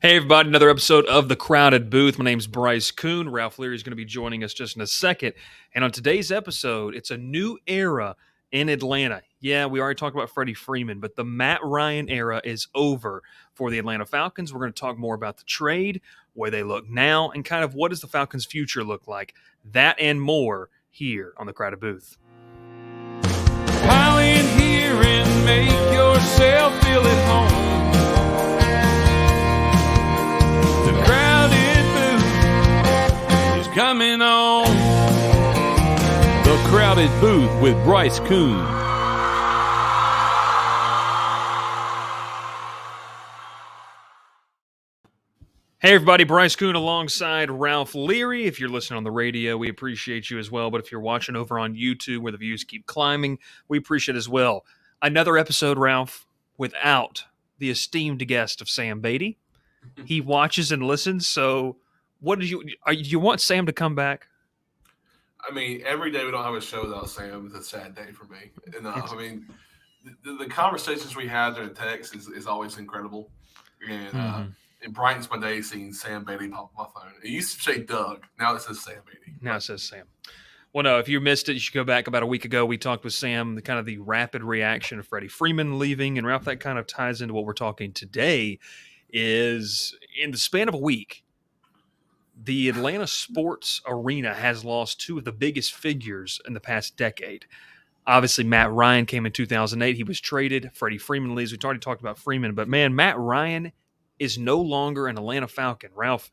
Hey, everybody, another episode of The Crowded Booth. My name's Bryce Kuhn. Ralph Leary is going to be joining us just in a second. And on today's episode, it's a new era in Atlanta. Yeah, we already talked about Freddie Freeman, but the Matt Ryan era is over for the Atlanta Falcons. We're going to talk more about the trade, where they look now, and kind of what does the Falcons' future look like. That and more here on The Crowded Booth. Pile in here and make yourself feel at home. The Crowded Booth is coming on. The Crowded Booth with Bryce Kuhn. Hey everybody, Bryce Kuhn alongside Ralph Leary. If you're listening on the radio, we appreciate you as well. But if you're watching over on YouTube where the views keep climbing, we appreciate it as well. Another episode, Ralph, without the esteemed guest of Sam Beatty. He watches and listens. So what do you want Sam to come back? I mean, every day we don't have a show without Sam is a sad day for me. And I mean, the conversations we have during text is always incredible. And it brightens my day seeing Sam Beatty pop up my phone. It used to say Doug. Now it says Sam Beatty. Now it says Sam. Well, no, if you missed it, you should go back about a week ago. We talked with Sam, the rapid reaction of Freddie Freeman leaving. And Ralph, that kind of ties into what we're talking today is in the span of a week, the Atlanta sports arena has lost two of the biggest figures in the past decade. Obviously, Matt Ryan came in 2008. He was traded. Freddie Freeman leaves. We've already talked about Freeman. But, man, Matt Ryan is no longer an Atlanta Falcon. Ralph,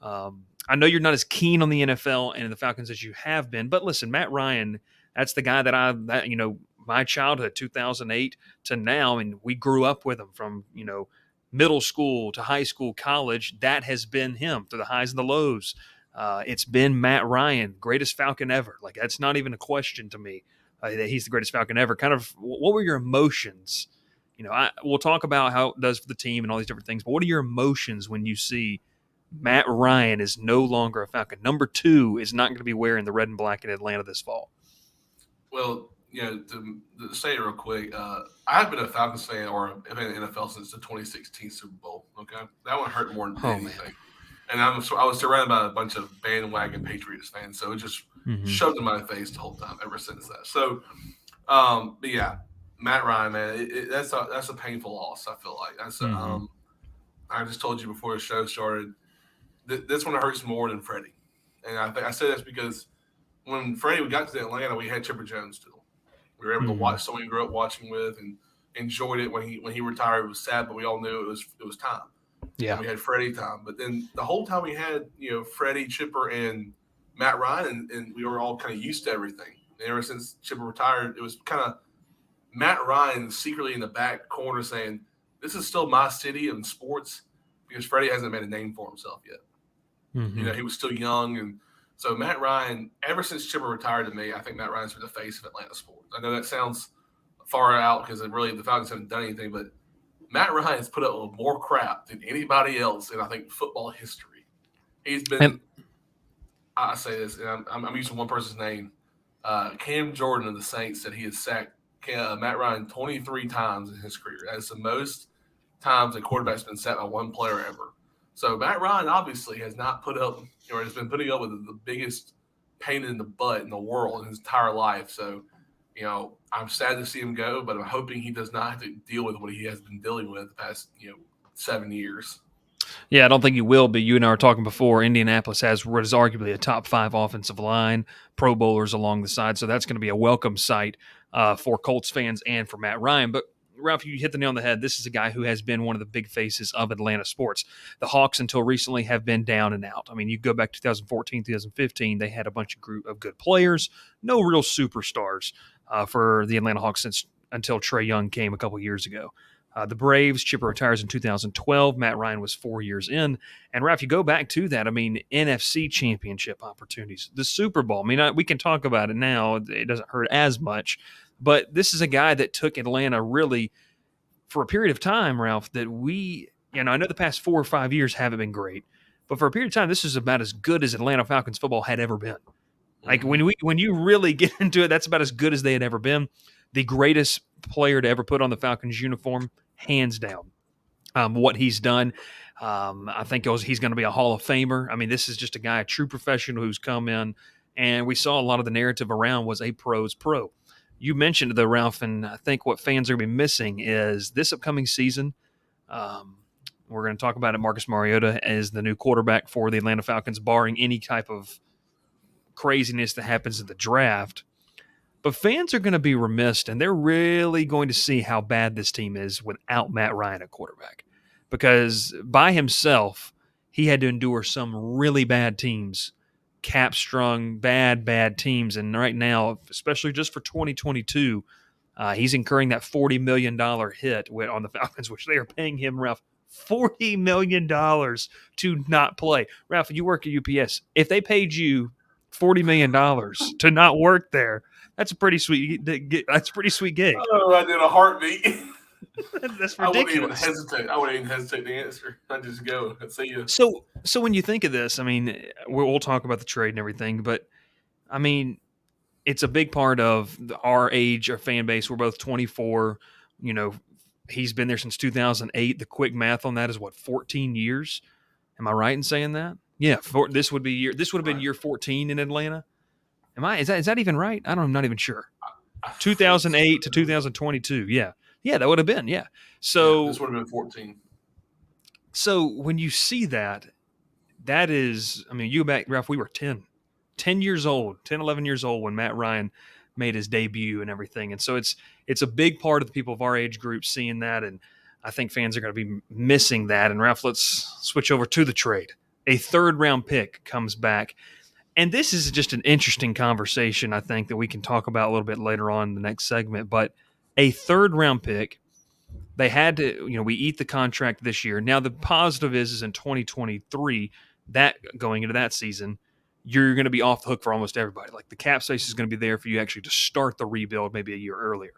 I know you're not as keen on the NFL and the Falcons as you have been. But, listen, Matt Ryan, that's the guy that my childhood, 2008 to now, and we grew up with him from, middle school to high school, college. That has been him through the highs and the lows. It's been Matt Ryan, greatest Falcon ever. Like, that's not even a question to me that he's the greatest Falcon ever. Kind of, what were your emotions? We'll talk about how it does for the team and all these different things, but what are your emotions when you see Matt Ryan is no longer a Falcon? Number 2 is not going to be wearing the red and black in Atlanta this fall. Well, to say it real quick, I've been a Falcons fan or been in the NFL since the 2016 Super Bowl. Okay, that one hurt more than anything. And I was surrounded by a bunch of bandwagon Patriots fans, so it just shoved in my face the whole time ever since that. So, but yeah, Matt Ryan, man, that's a painful loss. I feel like that's. I just told you before the show started. This one hurts more than Freddie, and I say that's because when Freddie got to Atlanta, we had Chipper Jones still. We were able to watch someone we grew up watching with and enjoyed it. When he retired, it was sad, but we all knew it was time. Yeah, and we had Freddie time, but then the whole time we had Freddie, Chipper, and Matt Ryan, and we were all kind of used to everything. And ever since Chipper retired, it was kind of Matt Ryan secretly in the back corner saying, "This is still my city in sports," because Freddie hasn't made a name for himself yet. He was still young and. So Matt Ryan, ever since Chipper retired to me, I think Matt Ryan's been the face of Atlanta sports. I know that sounds far out because really the Falcons haven't done anything, but Matt Ryan has put up with more crap than anybody else in, I think, football history. He's been – I say this, and I'm using one person's name. Cam Jordan of the Saints said he has sacked Matt Ryan 23 times in his career. That's the most times a quarterback's been sacked by one player ever. So Matt Ryan obviously has not put up – or has been putting up with the biggest pain in the butt in the world in his entire life. So, I'm sad to see him go, but I'm hoping he does not have to deal with what he has been dealing with the past, 7 years. Yeah, I don't think he will be. You and I were talking before. Indianapolis has what is arguably a top 5 offensive line, Pro Bowlers along the side. So that's going to be a welcome sight for Colts fans and for Matt Ryan. But Ralph, you hit the nail on the head. This is a guy who has been one of the big faces of Atlanta sports. The Hawks, until recently, have been down and out. I mean, you go back to 2014, 2015, they had a bunch of good players, no real superstars for the Atlanta Hawks until Trae Young came a couple years ago. The Braves, Chipper retires in 2012. Matt Ryan was 4 years in. And, Ralph, you go back to that, I mean, NFC championship opportunities, the Super Bowl. I mean, we can talk about it now. It doesn't hurt as much. But this is a guy that took Atlanta really for a period of time, Ralph, that I know the past 4 or 5 years haven't been great, but for a period of time, this is about as good as Atlanta Falcons football had ever been. Like when you really get into it, that's about as good as they had ever been. The greatest player to ever put on the Falcons uniform, hands down. What he's done. I think he's going to be a Hall of Famer. I mean, this is just a guy, a true professional who's come in, and we saw a lot of the narrative around was a pro's pro. You mentioned though, Ralph, and I think what fans are going to be missing is this upcoming season. Um, we're going to talk about it. Marcus Mariota as the new quarterback for the Atlanta Falcons, barring any type of craziness that happens in the draft. But fans are going to be remiss, and they're really going to see how bad this team is without Matt Ryan at quarterback. Because by himself, he had to endure some really bad teams, cap-strung, bad teams. And right now, especially just for 2022, he's incurring that $40 million hit on the Falcons, which they are paying him, Ralph, $40 million to not play. Ralph, you work at UPS. If they paid you $40 million to not work there, that's a pretty sweet. That's a pretty sweet gig. Oh, I did a heartbeat. That's ridiculous. I wouldn't even hesitate. I wouldn't even hesitate to answer. I'd just go and see you. So when you think of this, I mean, we'll talk about the trade and everything, but I mean, it's a big part of our age, our fan base. We're both 24. You know, he's been there since 2008. The quick math on that is what, 14 years? Am I right in saying that? Yeah, this would have been year 14 in Atlanta. Is that even right? I'm not even sure. 2008 to 2022. Yeah, that would have been. Yeah. So this would have been 14. So when you see that is, I mean, you go back, Ralph, we were 10 years old, 10, 11 years old when Matt Ryan made his debut and everything. And so it's a big part of the people of our age group seeing that. And I think fans are going to be missing that. And Ralph, let's switch over to the trade. A 3rd-round pick comes back. And this is just an interesting conversation, I think, that we can talk about a little bit later on in the next segment. But a 3rd-round pick, they had to, we eat the contract this year. Now, the positive is in 2023, that going into that season, you're going to be off the hook for almost everybody. Like the cap space is going to be there for you actually to start the rebuild maybe a year earlier.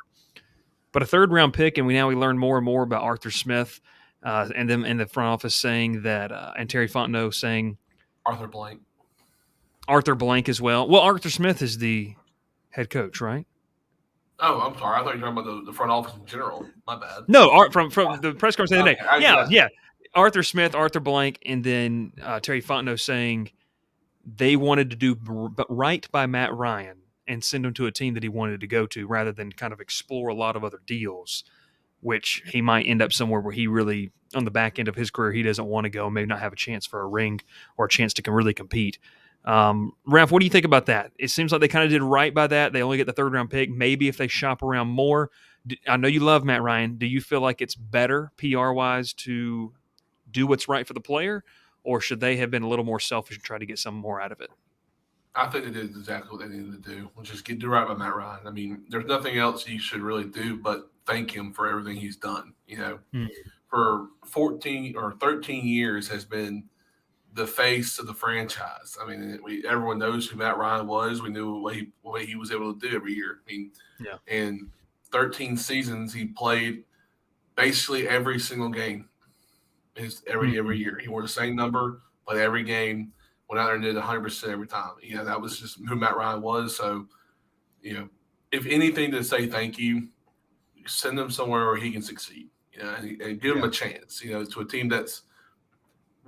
But a 3rd-round pick, and we learn more and more about Arthur Smith and them in the front office saying that, and Terry Fontenot saying Arthur Blank as well. Well, Arthur Smith is the head coach, right? Oh, I'm sorry. I thought you were talking about the front office in general. My bad. No, from the press conference the other day. Yeah. Arthur Smith, Arthur Blank, and then Terry Fontenot saying they wanted to do right by Matt Ryan and send him to a team that he wanted to go to rather than kind of explore a lot of other deals, which he might end up somewhere where he really, on the back end of his career, he doesn't want to go, maybe not have a chance for a ring or a chance to really compete. Ralph, what do you think about that? It seems like they kind of did right by that. They only get the 3rd-round pick. Maybe if they shop around more. I know you love Matt Ryan. Do you feel like it's better PR-wise to do what's right for the player, or should they have been a little more selfish and try to get some more out of it? I think they did exactly what they needed to do, which is do right by Matt Ryan. I mean, there's nothing else you should really do but thank him for everything he's done. For 14 or 13 years has been the face of the franchise. I mean, everyone knows who Matt Ryan was. We knew what he was able to do every year. I mean, in 13 seasons, he played basically every single game. Every year, he wore the same number, played every game, went out there and did 100% every time. That was just who Matt Ryan was. So, if anything to say thank you, send him somewhere where he can succeed. And give him a chance. To a team that's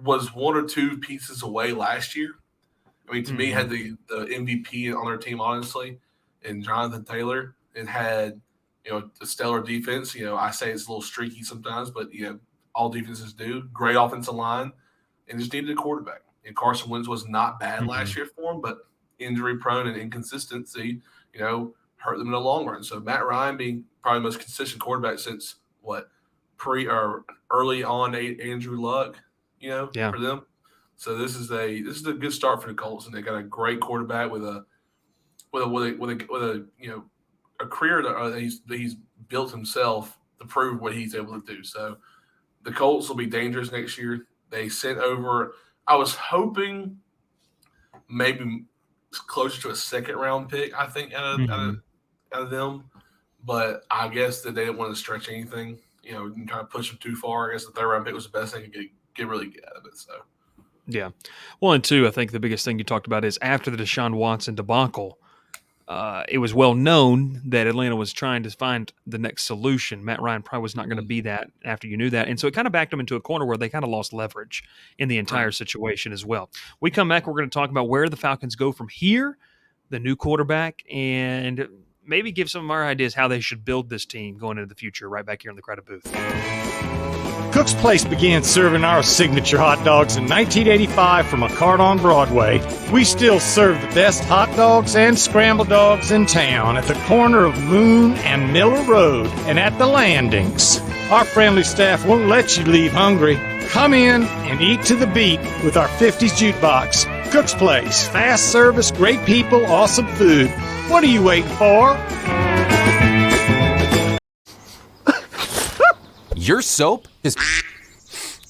was 1 or 2 pieces away last year. I mean, to me, had the MVP on their team, honestly, and Jonathan Taylor, and had, a stellar defense. I say it's a little streaky sometimes, but, all defenses do. Great offensive line, and just needed a quarterback. And Carson Wentz was not bad last year for him, but injury-prone and inconsistency, hurt them in the long run. So Matt Ryan being probably the most consistent quarterback since, early on Andrew Luck, for them. So this is a good start for the Colts, and they got a great quarterback with a career that he's built himself to prove what he's able to do. So the Colts will be dangerous next year. They sent over. I was hoping maybe closer to a 2nd-round pick. I think out of them, but I guess that they didn't want to stretch anything. And kind of push them too far. I guess the 3rd-round pick was the best thing to really get out of it. So, yeah. Well, and 2, I think the biggest thing you talked about is after the Deshaun Watson debacle, it was well known that Atlanta was trying to find the next solution. Matt Ryan probably was not going to be that after you knew that. And so it kind of backed them into a corner where they kind of lost leverage in the entire situation as well. We come back, we're going to talk about where the Falcons go from here, the new quarterback, and maybe give some of our ideas how they should build this team going into the future right back here in the Credit Booth. Cook's Place began serving our signature hot dogs in 1985 from a cart on Broadway. We still serve the best hot dogs and scrambled dogs in town at the corner of Moon and Miller Road and at the landings. Our friendly staff won't let you leave hungry. Come in and eat to the beat with our 50s jukebox. Cook's Place, fast service, great people, awesome food. What are you waiting for? Your soap is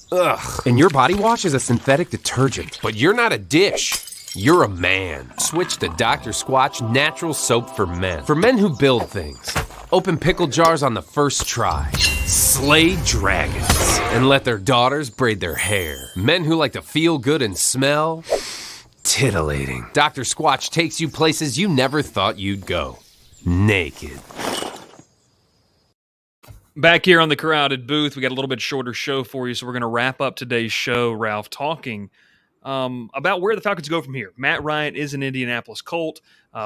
ugh, and your body wash is a synthetic detergent. But you're not a dish. You're a man. Switch to Dr. Squatch Natural Soap for Men. For men who build things. Open pickle jars on the first try. Slay dragons. And let their daughters braid their hair. Men who like to feel good and smell titillating. Dr. Squatch takes you places you never thought you'd go. Naked. Back here on the Crowded Booth, we got a little bit shorter show for you, so we're going to wrap up today's show, Ralph, talking about where the Falcons go from here. Matt Ryan is an Indianapolis Colt.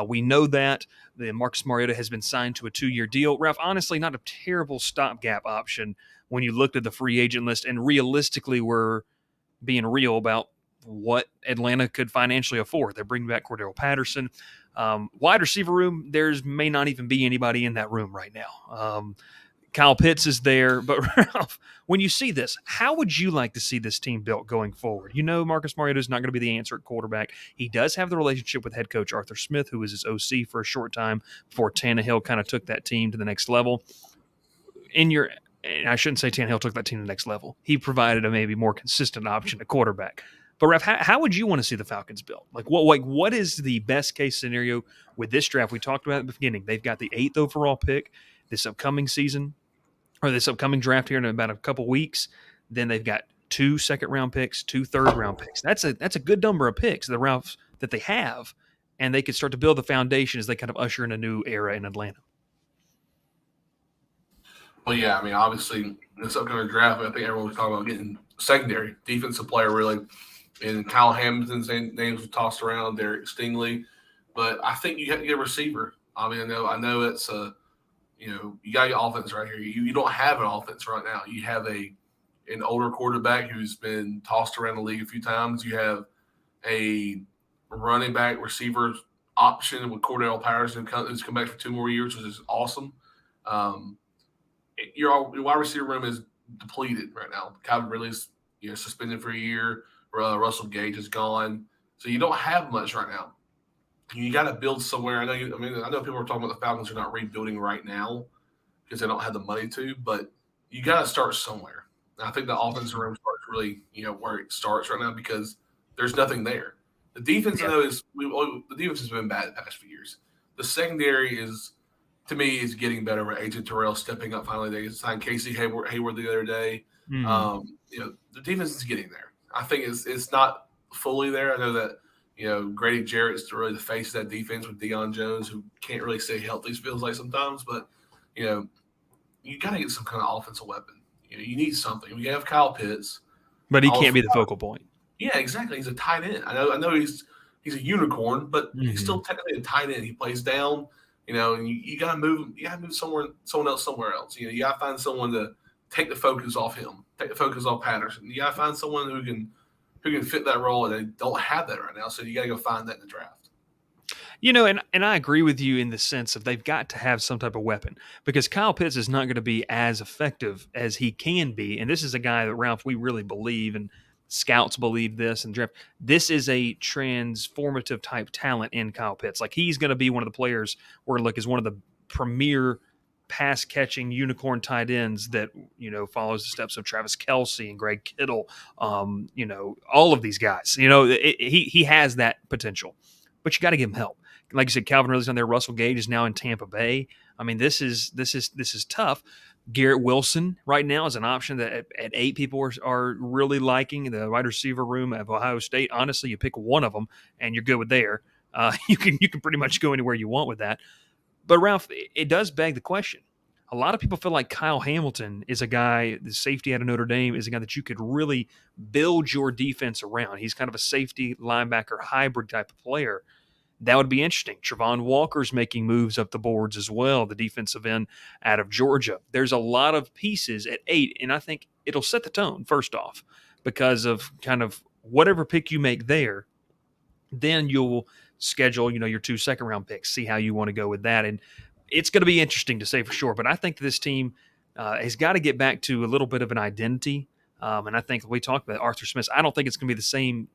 We know that. The Marcus Mariota has been signed to a 2-year deal. Ralph, honestly, not a terrible stopgap option when you looked at the free agent list, and realistically we're being real about what Atlanta could financially afford. They're bringing back Cordero Patterson. Wide receiver room, there's may not even be anybody in that room right now. Kyle Pitts is there. But, Ralph, when you see this, how would you like to see this team built going forward? You know Marcus Mariota is not going to be the answer at quarterback. He does have the relationship with head coach Arthur Smith, who was his OC for a short time before Tannehill kind of took that team to the next level. And I shouldn't say Tannehill took that team to the next level. He provided a maybe more consistent option at quarterback. But, Ralph, how would you want to see the Falcons built? What is the best-case scenario with this draft? We talked about at the beginning. They've got the 8th overall pick this upcoming season. Or this upcoming draft here in about a couple weeks. Then they've got 2 second-round picks, 2 third-round picks. That's a good number of picks, the Ralphs that they have, and they could start to build the foundation as they kind of usher in a new era in Atlanta. Well, yeah, I mean, obviously, this upcoming draft, I think everyone was talking about getting secondary defensive player, really. And Kyle Hamilton's names were tossed around, Derek Stingley. But I think you have to get a receiver. I mean, I know it's a – you got your offense right here. You don't have an offense right now. You have an older quarterback who's been tossed around the league a few times. You have a running back receiver option with Cordell Patterson who's come back for 2 more years, which is awesome. Your wide receiver room is depleted right now. Calvin Ridley's suspended for a year. Russell Gage is gone. So you don't have much right now. You got to build somewhere. I know people are talking about the Falcons are not rebuilding right now because they don't have the money to, but you got to start somewhere. And I think the offensive room starts really, where it starts right now because there's nothing there. The defense, the defense has been bad the past few years. The secondary to me, is getting better with AJ Terrell stepping up finally. They signed Casey Hayward the other day. The defense is getting there. I think it's not fully there. I know that. Grady Jarrett's really the face of that defense with Deion Jones, who can't really stay healthy, it feels like sometimes. But, you got to get some kind of offensive weapon. You need something. We have Kyle Pitts. But he can't be the focal point. Yeah, exactly. He's a tight end. I know he's a unicorn, but he's still technically a tight end. He plays down, and you got to move him. You got to move someone else somewhere else. You got to find someone to take the focus off him, take the focus off Patterson. You got to find someone who can fit that role, and they don't have that right now. So you got to go find that in the draft. And I agree with you in the sense of they've got to have some type of weapon because Kyle Pitts is not going to be as effective as he can be. And this is a guy that, Ralph, we really believe, and scouts believe this and draft. This is a transformative type talent in Kyle Pitts. Like, he's going to be one of the players where, look, is one of the premier pass catching unicorn tight ends that follows the steps of Travis Kelce and Greg Kittle, all of these guys. He has that potential, but you got to give him help. Like you said, Calvin Ridley's on there. Russell Gage is now in Tampa Bay. I mean, this is tough. Garrett Wilson right now is an option that at 8 people are really liking. The wide receiver room of Ohio State. Honestly, you pick one of them and you're good with there. You can pretty much go anywhere you want with that. But Ralph, it does beg the question. A lot of people feel like Kyle Hamilton is a guy, the safety out of Notre Dame, is a guy that you could really build your defense around. He's kind of a safety linebacker hybrid type of player. That would be interesting. Travon Walker's making moves up the boards as well, the defensive end out of Georgia. There's a lot of pieces at 8, and I think it'll set the tone, first off, because of kind of whatever pick you make there. Then you'll schedule, your 2 second-round picks, see how you want to go with that. And it's going to be interesting to say for sure, but I think this team has got to get back to a little bit of an identity. And I think we talked about Arthur Smith. I don't think it's going to be the same.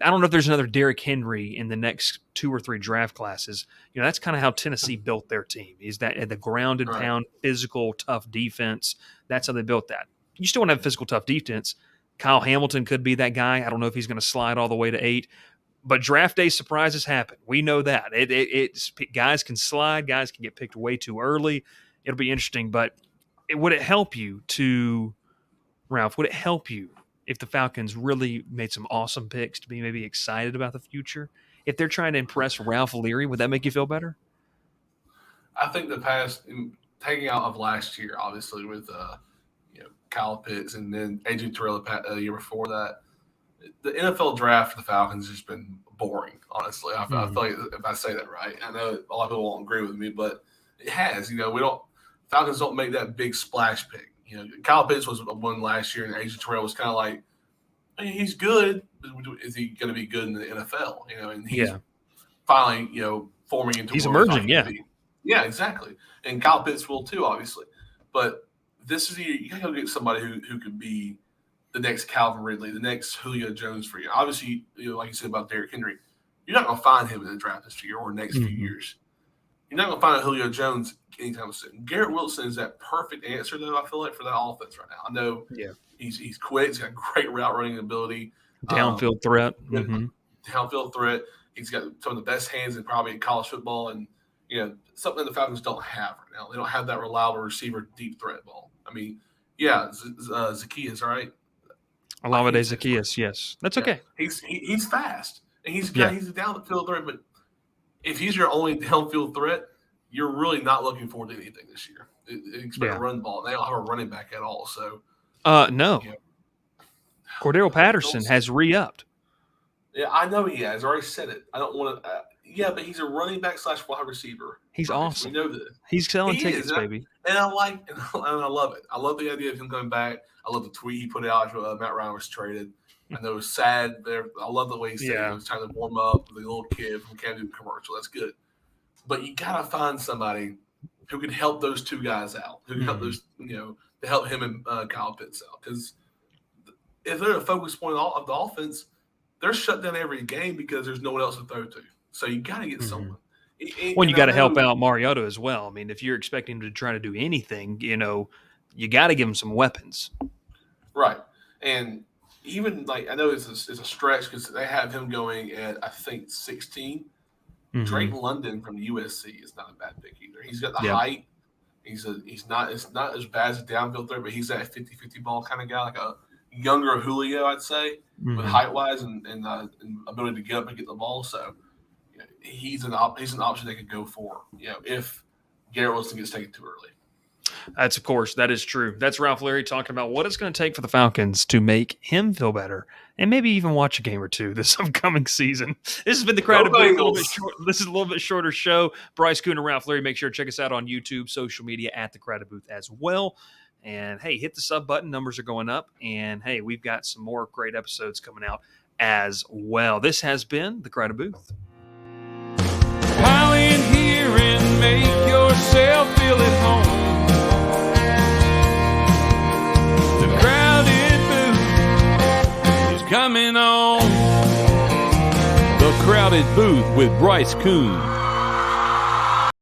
I don't know if there's another Derrick Henry in the next 2 or 3 draft classes. That's kind of how Tennessee built their team. Is that at the grounded pound, physical, tough defense. That's how they built that. You still want to have physical, tough defense. Kyle Hamilton could be that guy. I don't know if he's going to slide all the way to 8. But draft day surprises happen. We know that. It's guys can slide. Guys can get picked way too early. It'll be interesting. But would it help you Ralph, would it help you if the Falcons really made some awesome picks to be maybe excited about the future? If they're trying to impress Ralph Leary, would that make you feel better? I think the past, taking out of last year, obviously, with Kyle Pitts and then A.J. Terrell the year before that, the NFL draft for the Falcons has just been boring, honestly. I feel like if I say that right. I know a lot of people won't agree with me, but it has. Falcons don't make that big splash pick. Kyle Pitts was one last year, and A.J. Terrell was kind of like, he's good. Is he going to be good in the NFL? And he's finally, forming into. He's emerging, yeah. Yeah, exactly. And Kyle Pitts will too, obviously. But this is you got to go get somebody who could be the next Calvin Ridley, the next Julio Jones for you. Obviously, like you said about Derrick Henry, you're not going to find him in the draft this year or next few years. You're not going to find a Julio Jones anytime soon. Garrett Wilson is that perfect answer, though, I feel like, for that offense right now. I know he's quick. He's got great route running ability. Downfield threat. Downfield threat. He's got some of the best hands in probably in college football, and something the Falcons don't have right now. They don't have that reliable receiver deep threat ball. I mean, Zacchaeus, right? Olamide Zacchaeus, yes. That's okay. He's fast, and he's a downfield threat, but if he's your only downfield threat, you're really not looking forward to anything this year. Expect a run ball. They don't have a running back at all. So, no. Cordero Patterson has re-upped. Yeah, I know he has. I already said it. I don't want to. But he's a running back / wide receiver. He's awesome. We know that. He's selling tickets, baby. And I love it. I love the idea of him coming back. I love the tweet he put out after Matt Ryan was traded. I know it was sad there. I love the way he said he was trying to warm up with the little kid from Camden commercial. That's good. But you got to find somebody who can help those two guys out, who can help those, to help him and Kyle Pitts out. Because if they're a focus point of the offense, they're shut down every game because there's no one else to throw to. So you got to get someone. Well, you got to help out Mariota as well. I mean, if you're expecting him to try to do anything, you got to give him some weapons. Right. And even I know it's a stretch because they have him going at, I think, 16. Drake London from the USC is not a bad pick either. He's got the height. It's not as bad as a downfield threat, but he's that 50-50 ball kind of guy, like a younger Julio, I'd say, with height-wise and ability to get up and get the ball. So he's an option they could go for, if Garrett Wilson gets taken too early. That is true. That's Ralph Leary talking about what it's going to take for the Falcons to make him feel better and maybe even watch a game or two this upcoming season. This has been the Crowded Booth. This is a little bit shorter show. Bryce Kuhn and Ralph Leary. Make sure to check us out on YouTube, social media at the Crowded Booth as well. And, hey, hit the sub button. Numbers are going up. And, hey, we've got some more great episodes coming out as well. This has been the Crowded Booth. Pile in here and make yourself feel at home. The Crowded Booth is coming on. The Crowded Booth with Bryce Kuhn